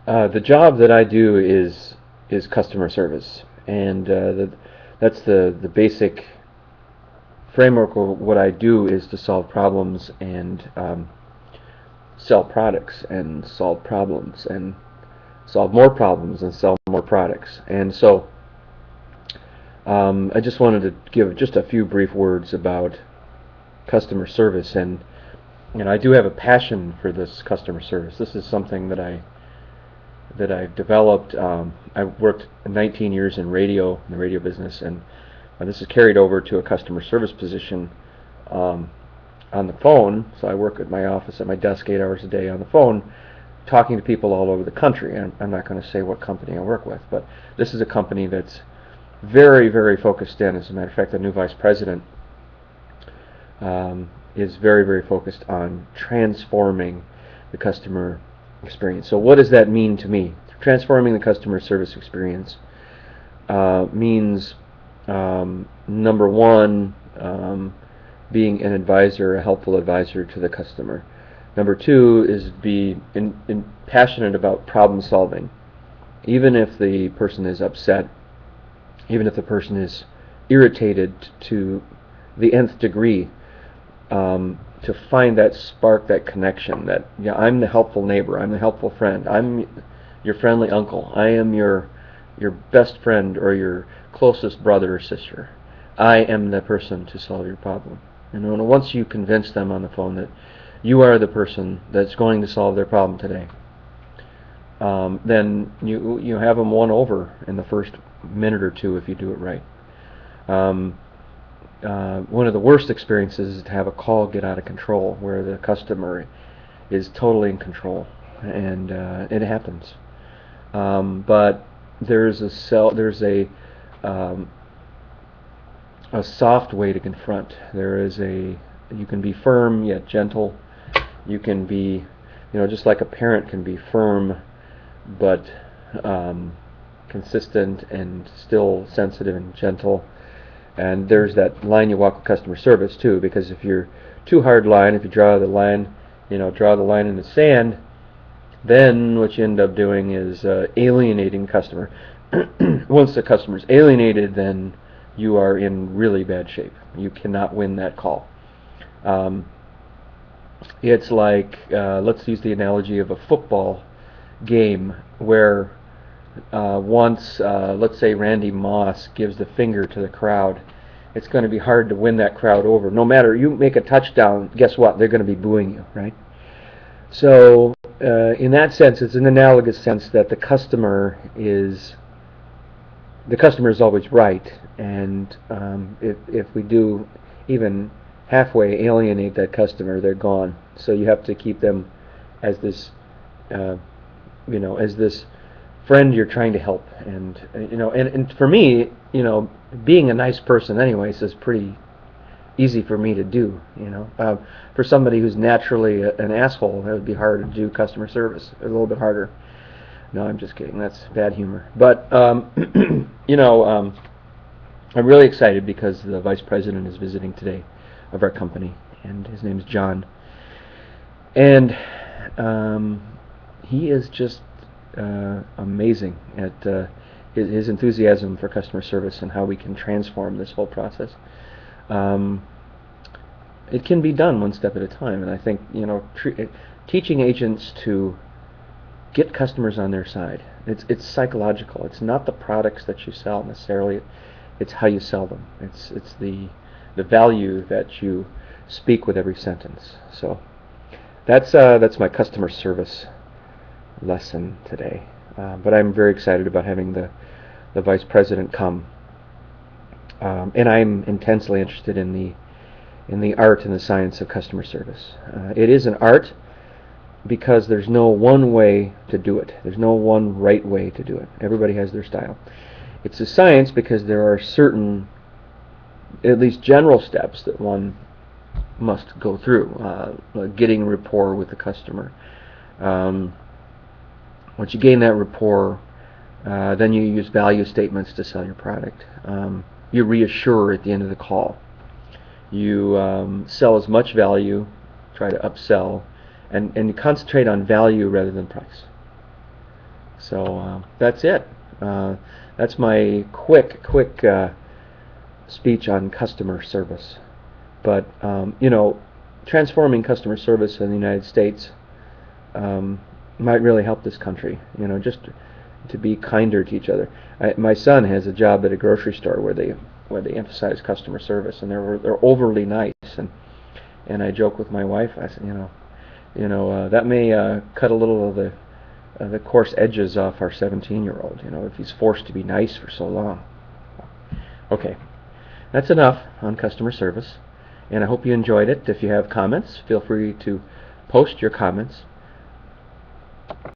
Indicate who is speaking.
Speaker 1: The job that I do is customer service, and that's the basic framework of what I do is to solve problems and sell products and solve problems and solve more problems and sell more products. And so I just wanted to give just a few brief words about customer service, and I do have a passion for this customer service. This is something that I've developed. I worked 19 years in radio, in the radio business, and this is carried over to a customer service position um, on the phone. So I work at my office at my desk 8 hours a day on the phone, talking to people all over the country. And I'm not going to say what company I work with, but this is a company that's very, very focused in. As a matter of fact, the new vice president is very, very focused on transforming the customer experience. So what does that mean to me? Transforming the customer service experience means number one, being an advisor, a helpful advisor to the customer. Number two is be passionate about problem solving. Even if the person is upset, even if the person is irritated to the nth degree, to find that spark, that connection, that I'm the helpful neighbor, I'm the helpful friend, I'm your friendly uncle, I am your best friend or your closest brother or sister. I am the person to solve your problem. And once you convince them on the phone that you are the person that's going to solve their problem today, then you have them won over in the first minute or two if you do it right. One of the worst experiences is to have a call get out of control where the customer is totally in control, and it happens. But there's a soft way to confront. You can be firm yet gentle. You can be, just like a parent can be firm, but consistent and still sensitive and gentle. And there's that line you walk with customer service too, because if you're too hard line, if you draw the line in the sand, then what you end up doing is alienating the customer. Once the customer's alienated, then you are in really bad shape. You cannot win that call. It's like, let's use the analogy of a football game where once, let's say Randy Moss gives the finger to the crowd, it's going to be hard to win that crowd over. No matter you make a touchdown, guess what? They're going to be booing you, right? So in that sense, it's an analogous sense that the customer is always right, and if we do even halfway alienate that customer, they're gone. So you have to keep them as this, as this friend you're trying to help, and for me, being a nice person anyways is pretty easy for me to do. For somebody who's naturally an asshole, it would be hard to do customer service. A little bit harder. No, I'm just kidding. That's bad humor. But I'm really excited because the vice president is visiting today of our company, and his name is John, and he is just amazing at his enthusiasm for customer service and how we can transform this whole process. It can be done one step at a time, and I think teaching agents to get customers on their side. It's psychological. It's not the products that you sell necessarily. It's how you sell them. It's the value that you speak with every sentence. So that's my customer service lesson today. But I'm very excited about having the vice president come, and I'm intensely interested in the art and the science of customer service. It is an art because there's no one way to do it. There's no one right way to do it. Everybody has their style. It's a science because there are certain, at least general steps that one must go through. Like getting rapport with the customer. Once you gain that rapport, then you use value statements to sell your product. You reassure at the end of the call. You sell as much value, try to upsell, and you concentrate on value rather than price. So that's it. That's my quick speech on customer service. But transforming customer service in the United States might really help this country. Just to be kinder to each other. My son has a job at a grocery store where they emphasize customer service, and they're overly nice. And I joke with my wife. I said, that may cut a little of the coarse edges off our 17-year-old. If he's forced to be nice for so long. Okay, that's enough on customer service. And I hope you enjoyed it. If you have comments, feel free to post your comments.